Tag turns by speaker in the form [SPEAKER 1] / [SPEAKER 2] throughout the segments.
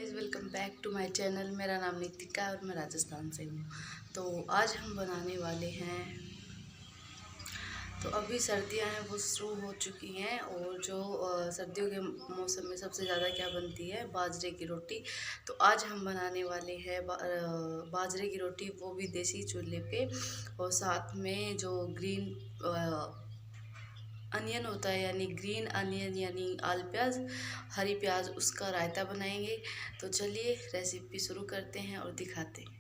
[SPEAKER 1] Guys, welcome back to my channel. मेरा नाम नितिका है और मैं राजस्थान से हूँ। तो आज हम बनाने वाले हैं, तो अभी सर्दियाँ हैं वो शुरू हो चुकी हैं और जो सर्दियों के मौसम में सबसे ज़्यादा क्या बनती है, बाजरे की रोटी। तो आज हम बनाने वाले हैं बाजरे की रोटी, वो भी देसी चूल्हे पे। और साथ में जो ग्रीन अनियन होता है, यानी ग्रीन अनियन यानी आल प्याज, हरी प्याज, उसका रायता बनाएंगे। तो चलिए रेसिपी शुरू करते हैं और दिखाते हैं।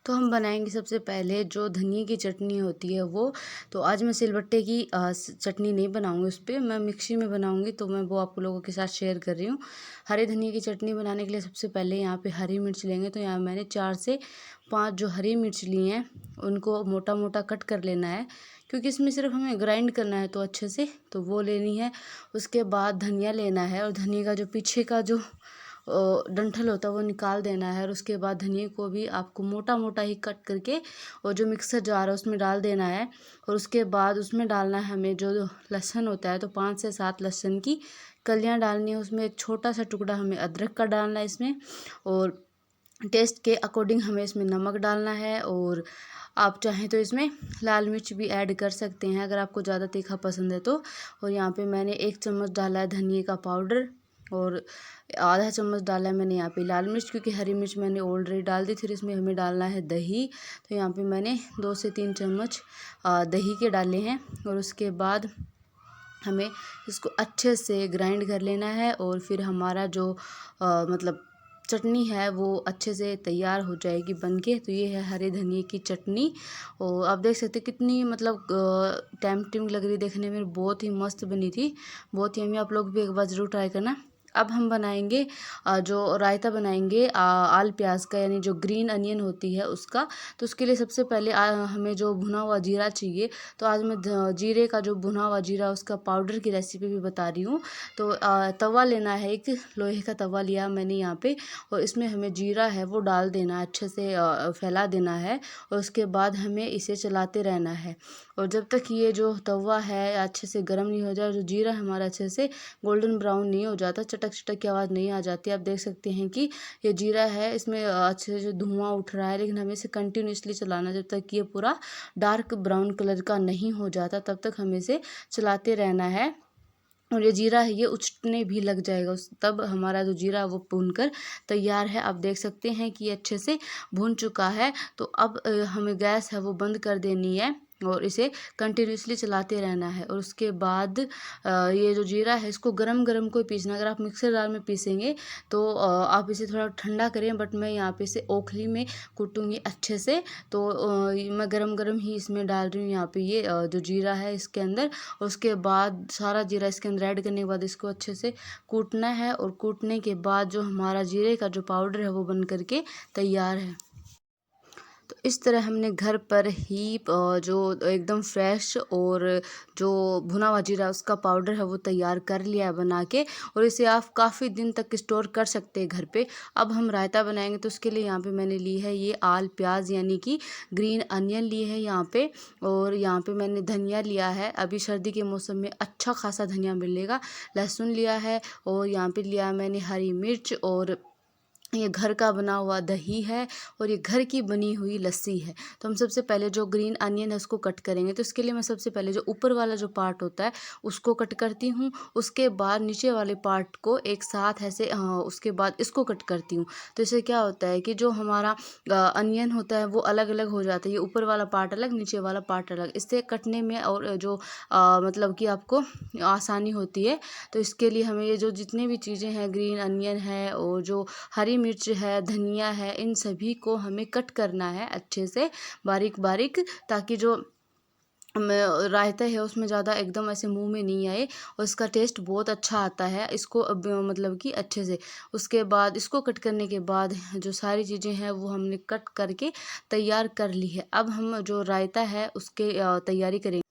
[SPEAKER 1] तो हम बनाएंगे सबसे पहले जो धनिया की चटनी होती है वो। तो आज मैं सिलबट्टे की चटनी नहीं बनाऊंगी, उस पर मैं मिक्सी में बनाऊंगी, तो मैं वो आप लोगों के साथ शेयर कर रही हूँ। हरे धनिया की चटनी बनाने के लिए सबसे पहले यहाँ पे हरी मिर्च लेंगे। तो यहाँ मैंने 4 से 5 जो हरी मिर्च ली हैं, उनको मोटा मोटा कट कर लेना है, क्योंकि इसमें सिर्फ हमें ग्राइंड करना है तो अच्छे से, तो वो लेनी है। उसके बाद धनिया लेना है और धनिया का जो पीछे का जो डंठल होता है वो निकाल देना है। और उसके बाद धनिया को भी आपको मोटा मोटा ही कट करके और जो मिक्सर जार है उसमें डाल देना है। और उसके बाद उसमें डालना है हमें जो लहसुन होता है, तो 5 से 7 लहसुन की कलियां डालनी है। उसमें एक छोटा सा टुकड़ा हमें अदरक का डालना है इसमें। और टेस्ट के अकॉर्डिंग हमें इसमें नमक डालना है। और आप चाहें तो इसमें लाल मिर्च भी ऐड कर सकते हैं अगर आपको ज़्यादा तीखा पसंद है तो। और यहाँ पे मैंने 1 चम्मच डाला है धनिया का पाउडर और आधा चम्मच डाला है मैंने यहाँ पे लाल मिर्च, क्योंकि हरी मिर्च मैंने ऑलरेडी डाल दी। फिर इसमें हमें डालना है दही। तो यहाँ पे मैंने 2 से 3 चम्मच दही के डाले हैं। और उसके बाद हमें इसको अच्छे से ग्राइंड कर लेना है। और फिर हमारा जो मतलब चटनी है वो अच्छे से तैयार हो जाएगी बनके। तो ये है हरे धनिए की चटनी। और आप देख सकते कितनी मतलब टेम्पटिंग लग रही देखने में, बहुत ही मस्त बनी थी, बहुत ही यम्मी। आप लोग भी एक बार ज़रूर ट्राई करना। अब हम बनाएंगे जो रायता बनाएंगे आल प्याज का, यानी जो ग्रीन अनियन होती है उसका। तो उसके लिए सबसे पहले हमें जो भुना हुआ जीरा चाहिए। तो आज मैं जीरे का जो भुना हुआ जीरा उसका पाउडर की रेसिपी भी बता रही हूँ। तो तवा लेना है, एक लोहे का तवा लिया मैंने यहाँ पे। और इसमें हमें जीरा है वो डाल देना है, अच्छे से फैला देना है। और उसके बाद हमें इसे चलाते रहना है। और जब तक ये जो तवा है अच्छे से गर्म नहीं हो जाए, जो जीरा हमारा अच्छे से गोल्डन ब्राउन नहीं हो जाता, चटक चटक की आवाज़ नहीं आ जाती। आप देख सकते हैं कि ये जीरा है, इसमें अच्छे से जो धुआं उठ रहा है, लेकिन हमें इसे कंटिन्यूसली चलाना, जब तक ये पूरा डार्क ब्राउन कलर का नहीं हो जाता तब तक हमें इसे चलाते रहना है। और ये जीरा है ये उछलने भी लग जाएगा तब हमारा जो जीरा वो भूनकर तैयार है। आप देख सकते हैं कि ये अच्छे से भून चुका है। तो अब हमें गैस है वो बंद कर देनी है और इसे कंटिन्यूसली चलाते रहना है। और उसके बाद ये जो जीरा है इसको गरम गरम को पीसना। अगर आप मिक्सर जार में पीसेंगे तो आप इसे थोड़ा ठंडा करें, बट मैं यहाँ पे इसे ओखली में कूटूँगी अच्छे से। तो मैं गरम गरम ही इसमें डाल रही हूँ यहाँ पे ये जो जीरा है इसके अंदर। उसके बाद सारा जीरा इसके अंदर ऐड करने के बाद इसको अच्छे से कूटना है। और कूटने के बाद जो हमारा जीरे का जो पाउडर है वो बन करके तैयार है। तो इस तरह हमने घर पर ही जो एकदम फ्रेश और जो भुना हुआ जीरा उसका पाउडर है वो तैयार कर लिया है बना के। और इसे आप काफ़ी दिन तक स्टोर कर सकते हैं घर पे। अब हम रायता बनाएंगे, तो उसके लिए यहाँ पे मैंने ली है ये आल प्याज, यानी कि ग्रीन अनियन लिए है यहाँ पे। और यहाँ पे मैंने धनिया लिया है, अभी सर्दी के मौसम में अच्छा खासा धनिया मिलेगा। लहसुन लिया है और यहाँ पे लिया मैंने हरी मिर्च। और ये घर का बना हुआ दही है और ये घर की बनी हुई लस्सी है। तो हम सबसे पहले जो ग्रीन अनियन है उसको कट करेंगे। तो इसके लिए मैं सबसे पहले जो ऊपर वाला जो पार्ट होता है उसको कट करती हूँ। उसके बाद नीचे वाले पार्ट को एक साथ ऐसे उसके बाद इसको कट करती हूँ। तो इससे क्या होता है कि जो हमारा अनियन होता है वो अलग अलग हो जाता है, ये ऊपर वाला पार्ट अलग, नीचे वाला पार्ट अलग। इससे कटने में और जो मतलब कि आपको आसानी होती है। तो इसके लिए हमें ये जो जितने भी चीज़ें हैं, ग्रीन अनियन है और जो हरी मिर्च है, धनिया है, इन सभी को हमें कट करना है अच्छे से बारीक बारीक, ताकि जो रायता है उसमें ज़्यादा एकदम ऐसे मुंह में नहीं आए और इसका टेस्ट बहुत अच्छा आता है। इसको अब मतलब कि अच्छे से उसके बाद इसको कट करने के बाद जो सारी चीज़ें हैं वो हमने कट करके तैयार कर ली है। अब हम जो रायता है उसके तैयारी करेंगे।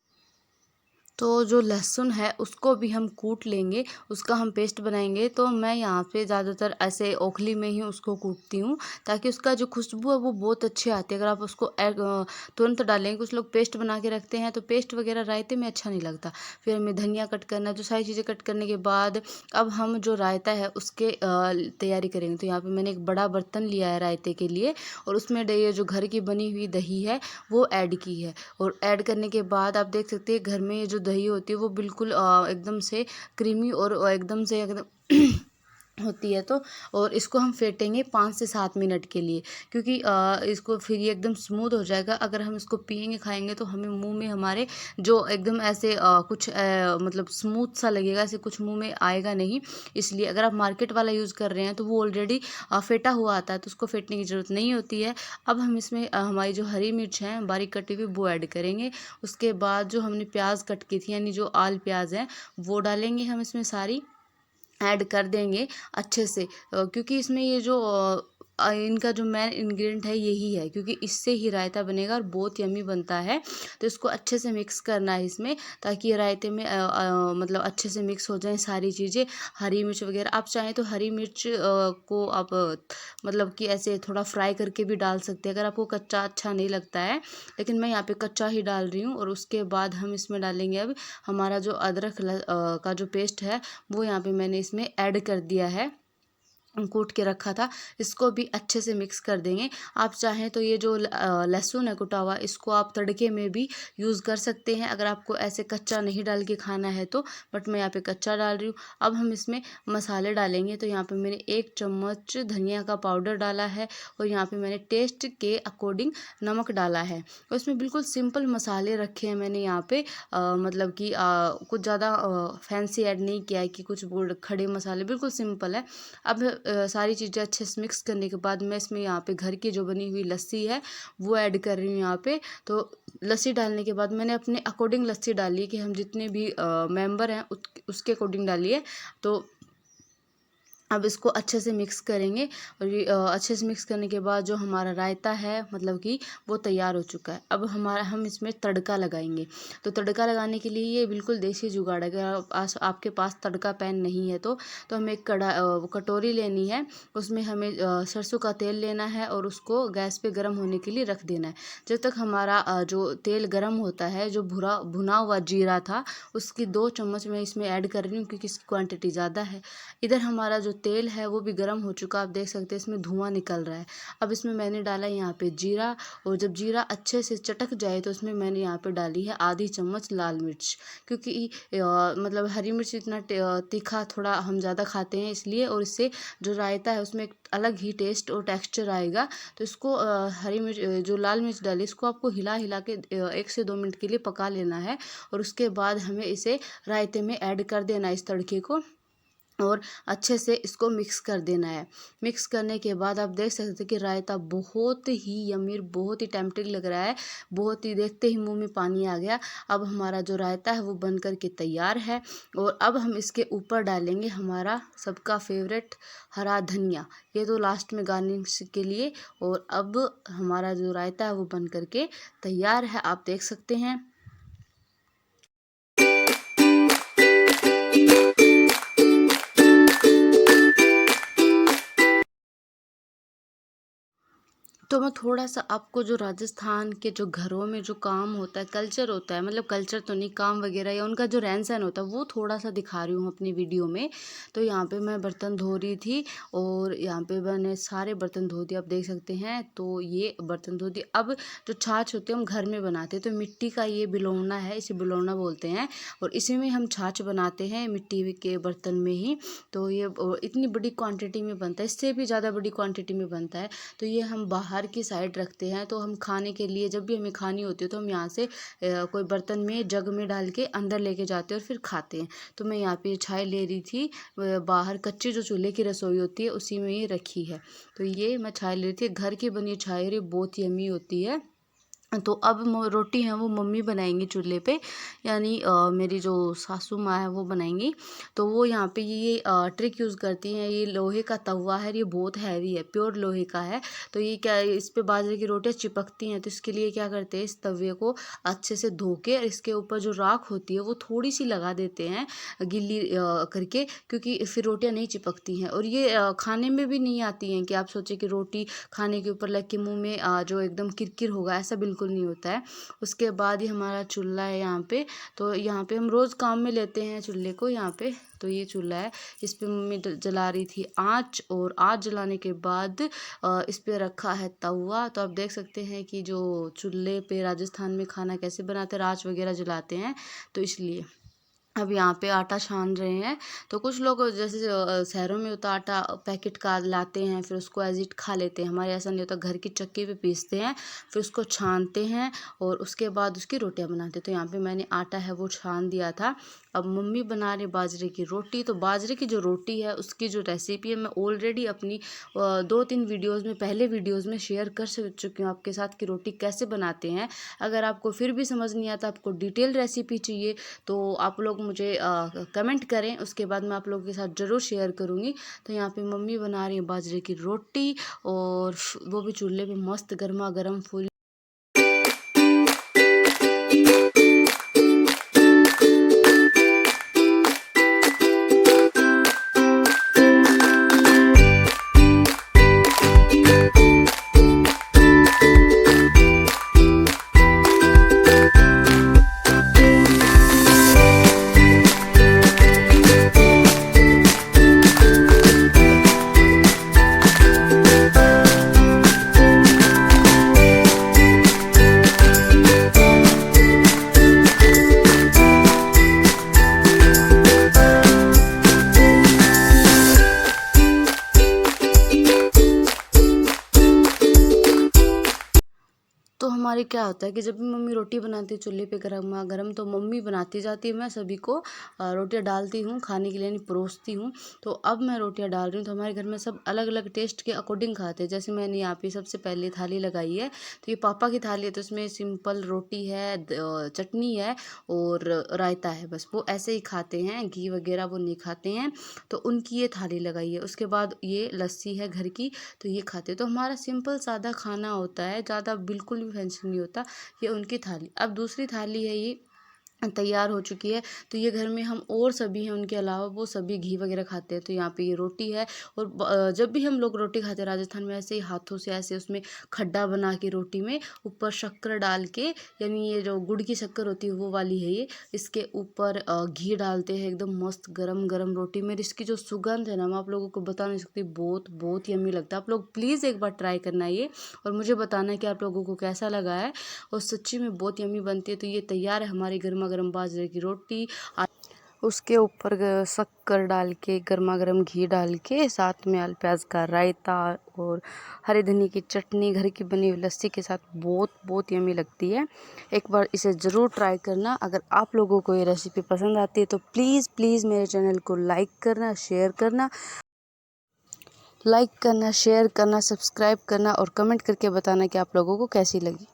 [SPEAKER 1] तो जो लहसुन है उसको भी हम कूट लेंगे, उसका हम पेस्ट बनाएंगे। तो मैं यहाँ पे ज़्यादातर ऐसे ओखली में ही उसको कूटती हूँ, ताकि उसका जो खुशबू है वो बहुत अच्छी आती है। अगर आप उसको तुरंत डालेंगे, कुछ लोग पेस्ट बना के रखते हैं तो पेस्ट वगैरह रायते में अच्छा नहीं लगता। फिर हमें धनिया कट करना है, जो सारी चीज़ें कट करने के बाद अब हम जो रायता है उसके तैयारी करेंगे। तो यहाँ पर मैंने एक बड़ा बर्तन लिया है रायते के लिए, और उसमें ये जो घर की बनी हुई दही है वो ऐड की है। और ऐड करने के बाद आप देख सकते हैं घर में ये जो दही होती है वो बिल्कुल एकदम से क्रीमी और एकदम से एकदम होती है। तो और इसको हम फेंटेंगे 5 से 7 मिनट के लिए, क्योंकि इसको फिर ये एकदम स्मूथ हो जाएगा। अगर हम इसको पिएंगे खाएंगे तो हमें मुंह में हमारे जो एकदम ऐसे कुछ मतलब स्मूथ सा लगेगा, ऐसे कुछ मुंह में आएगा नहीं। इसलिए अगर आप मार्केट वाला यूज़ कर रहे हैं तो वो ऑलरेडी फेंटा हुआ आता है, तो उसको फेंटने की ज़रूरत नहीं होती है। अब हम इसमें हमारी जो हरी मिर्च है बारीक कटी हुई वो ऐड करेंगे। उसके बाद जो हमने प्याज कट की थी, यानी जो आल प्याज है वो डालेंगे हम इसमें सारी ऐड कर देंगे अच्छे से, क्योंकि इसमें ये जो इनका जो मेन इंग्रेडिएंट है यही है, क्योंकि इससे ही रायता बनेगा और बहुत यम्मी बनता है। तो इसको अच्छे से मिक्स करना है इसमें, ताकि ये रायते में मतलब अच्छे से मिक्स हो जाए सारी चीज़ें। हरी मिर्च वगैरह आप चाहें तो हरी मिर्च को आप मतलब कि ऐसे थोड़ा फ्राई करके भी डाल सकते हैं, अगर आपको कच्चा अच्छा नहीं लगता है। लेकिन मैं यहाँ पे कच्चा ही डाल रही हूँ। और उसके बाद हम इसमें डालेंगे अब हमारा जो अदरक का जो पेस्ट है वो यहाँ पे मैंने इसमें ऐड कर दिया है, कूट के रखा था। इसको भी अच्छे से मिक्स कर देंगे। आप चाहें तो ये जो लहसुन है कुटा हुआ, इसको आप तड़के में भी यूज़ कर सकते हैं, अगर आपको ऐसे कच्चा नहीं डाल के खाना है तो। बट मैं यहाँ पे कच्चा डाल रही हूँ। अब हम इसमें मसाले डालेंगे। तो यहाँ पे मैंने 1 चम्मच धनिया का पाउडर डाला है, और यहाँ पे मैंने टेस्ट के अकॉर्डिंग नमक डाला है। और इसमें बिल्कुल सिंपल मसाले रखे हैं मैंने यहाँ पे, मतलब कि कुछ ज़्यादा फैंसी ऐड नहीं किया है कि कुछ खड़े मसाले, बिल्कुल सिंपल है। अब सारी चीज़ें अच्छे से मिक्स करने के बाद मैं इसमें यहाँ पे घर की जो बनी हुई लस्सी है वो ऐड कर रही हूँ यहाँ पे। तो लस्सी डालने के बाद मैंने अपने अकॉर्डिंग लस्सी डाली है, कि हम जितने भी मेंबर हैं उसके अकॉर्डिंग डाली है। तो अब इसको अच्छे से मिक्स करेंगे। और ये अच्छे से मिक्स करने के बाद जो हमारा रायता है मतलब कि वो तैयार हो चुका है। अब हम इसमें तड़का लगाएंगे। तो तड़का लगाने के लिए ये बिल्कुल देसी जुगाड़ है। अगर आपके पास तड़का पैन नहीं है तो हमें एक कटोरी लेनी है। उसमें हमें सरसों का तेल लेना है, और उसको गैस पे गर्म होने के लिए रख देना है। जब तक हमारा जो तेल गर्म होता है, जो भुना हुआ जीरा था उसकी 2 चम्मच मैं इसमें ऐड कर रही हूँ, क्योंकि इसकी क्वांटिटी ज़्यादा है। इधर हमारा जो तेल है वो भी गर्म हो चुका, आप देख सकते हैं इसमें धुआं निकल रहा है। अब इसमें मैंने डाला यहाँ पे जीरा, और जब जीरा अच्छे से चटक जाए तो इसमें मैंने यहाँ पे डाली है आधी चम्मच लाल मिर्च, क्योंकि मतलब हरी मिर्च इतना तीखा थोड़ा हम ज़्यादा खाते हैं इसलिए, और इससे जो रायता है उसमें एक अलग ही टेस्ट और टेक्सचर आएगा। तो इसको हरी मिर्च जो लाल मिर्च डाली इसको आपको हिला हिला के 1 से 2 मिनट के लिए पका लेना है। और उसके बाद हमें इसे रायते में ऐड कर देना है इस तड़के को, और अच्छे से इसको मिक्स कर देना है। मिक्स करने के बाद आप देख सकते हैं कि रायता बहुत ही यम्मी, बहुत ही टेम्पटिंग लग रहा है, बहुत ही देखते ही मुंह में पानी आ गया। अब हमारा जो रायता है वो बन कर के तैयार है। और अब हम इसके ऊपर डालेंगे हमारा सबका फेवरेट हरा धनिया, ये तो लास्ट में गार्निश के लिए। और अब हमारा जो रायता है वो बन कर के तैयार है, आप देख सकते हैं। तो मैं थोड़ा-सा आपको जो राजस्थान के जो घरों में जो काम होता है, कल्चर होता है, मतलब कल्चर तो नहीं, काम वगैरह या उनका जो रहन-सहन होता है, वो थोड़ा-सा दिखा रही हूँ अपनी वीडियो में। तो यहाँ पे मैं बर्तन धो रही थी, और यहाँ पे मैंने सारे बर्तन धो दिए, आप देख सकते हैं। तो ये बर्तन धो दिए। अब जो छाछ होती है हम घर में बनाते हैं, तो मिट्टी का ये बिलौना है, इसे बिलौना बोलते हैं, और इसी में हम छाछ बनाते हैं मिट्टी के बर्तन में ही। तो ये इतनी बड़ी क्वांटिटी में बनता है, इससे भी ज़्यादा बड़ी क्वांटिटी में बनता है। तो ये हम बाहर की साइड रखते हैं। तो हम खाने के लिए जब भी हमें खानी होती है तो हम यहाँ से कोई बर्तन में जग में डाल के अंदर लेके जाते हैं और फिर खाते हैं। तो मैं यहाँ पे छाछ ले रही थी, बाहर कच्चे जो चूल्हे की रसोई होती है उसी में ये रखी है। तो ये मैं छाछ ले रही थी, घर की बनी छाछ बहुत यम्मी होती है। तो अब रोटी है वो मम्मी बनाएंगी चूल्हे पे, यानी मेरी जो सासू माँ है वो बनाएंगी। तो वो यहाँ पे ये ट्रिक यूज़ करती हैं। ये लोहे का तवा है, ये बहुत हैवी है, प्योर लोहे का है। तो ये क्या, इस पे बाजरे की रोटियाँ चिपकती हैं, तो इसके लिए क्या करते हैं, इस तवे को अच्छे से धो के इसके ऊपर जो राख होती है वो थोड़ी सी लगा देते हैं गिल्ली करके, क्योंकि फिर रोटियाँ नहीं चिपकती हैं। और ये खाने में भी नहीं आती हैं कि आप सोचें कि रोटी खाने के ऊपर लग के मुँह में जो एकदम किरकिर होगा, ऐसा बिल्कुल नहीं होता है। उसके बाद ये हमारा चूल्हा है यहाँ पे। तो यहाँ पे हम रोज़ काम में लेते हैं चूल्हे को यहाँ पे। तो ये चूल्हा है, इस पे मम्मी जला रही थी आँच, और आँच जलाने के बाद इस पे रखा है तवा। तो आप देख सकते हैं कि जो चूल्हे पे राजस्थान में खाना कैसे बनाते हैं, आँच वगैरह जलाते हैं, तो इसलिए अब यहाँ पे आटा छान रहे हैं। तो कुछ लोग जैसे शहरों में होता आटा पैकेट का लाते हैं, फिर उसको एज इट खा लेते हैं। हमारे ऐसा नहीं होता, घर की चक्की पे पीसते हैं, फिर उसको छानते हैं और उसके बाद उसकी रोटियां बनाते हैं। तो यहाँ पे मैंने आटा है वो छान दिया था। अब मम्मी बना रहे बाजरे की रोटी। तो बाजरे की जो रोटी है उसकी जो रेसिपी है मैं ऑलरेडी अपनी 2-3 वीडियोज़ में, पहले वीडियोज़ में शेयर कर चुकी हूँ आपके साथ कि रोटी कैसे बनाते हैं। अगर आपको फिर भी समझ नहीं आता, आपको डिटेल रेसिपी चाहिए, तो आप लोग मुझे कमेंट करें, उसके बाद मैं आप लोगों के साथ ज़रूर शेयर करूँगी। तो यहाँ पे मम्मी बना रही है बाजरे की रोटी, और वो भी चूल्हे पे मस्त गर्मा गर्म फुल। तो हमारे क्या होता है कि जब भी मम्मी रोटी बनाती है चूल्हे पे गर्मा गर्म, तो मम्मी बनाती जाती है, मैं सभी को रोटियां डालती हूँ खाने के लिए, नहीं परोसती हूँ। तो अब मैं रोटियां डाल रही हूँ, तो हमारे घर में सब अलग अलग टेस्ट के अकॉर्डिंग खाते हैं। जैसे मैंने यहाँ पे सबसे पहले थाली लगाई है, तो ये पापा की थाली है, तो इसमें सिंपल रोटी है, चटनी है और रायता है, बस वो ऐसे ही खाते हैं, घी वगैरह वो नहीं खाते हैं। तो उनकी ये थाली लगाई है। उसके बाद ये लस्सी है घर की, तो ये खाते हैं। तो हमारा सिंपल सादा खाना होता है, ज़्यादा बिल्कुल भी फैंसी नहीं होता। ये उनकी थाली। अब दूसरी थाली है, ये तैयार हो चुकी है। तो ये घर में हम और सभी हैं, उनके अलावा वो सभी घी वगैरह खाते हैं। तो यहाँ पे ये रोटी है, और जब भी हम लोग रोटी खाते हैं राजस्थान में, ऐसे ही हाथों से ऐसे उसमें खड्डा बना के रोटी में ऊपर शक्कर डाल के, यानी ये जो गुड़ की शक्कर होती है वो वाली है ये, इसके ऊपर घी डालते हैं एकदम मस्त गरम गरम रोटी में। इसकी जो सुगंध है ना, मैं आप लोगों को बता नहीं सकती, बहुत बहुत यम्मी लगता है। आप लोग प्लीज़ एक बार ट्राई करना ये, और मुझे बताना है कि आप लोगों को कैसा लगा है। और सच्ची में बहुत यम्मी बनती है। तो ये तैयार है हमारी गर्मा गर्म बाजरे की रोटी। उसके ऊपर शक्कर डाल के, गर्मा गर्म घी डाल के, साथ में आलू प्याज का रायता और हरी धनिया की चटनी, घर की बनी हुई लस्सी के साथ बहुत बहुत यम्मी लगती है। एक बार इसे ज़रूर ट्राई करना। अगर आप लोगों को ये रेसिपी पसंद आती है तो प्लीज़ प्लीज़ मेरे चैनल को लाइक करना, शेयर करना, सब्सक्राइब करना और कमेंट करके बताना कि आप लोगों को कैसी लगी।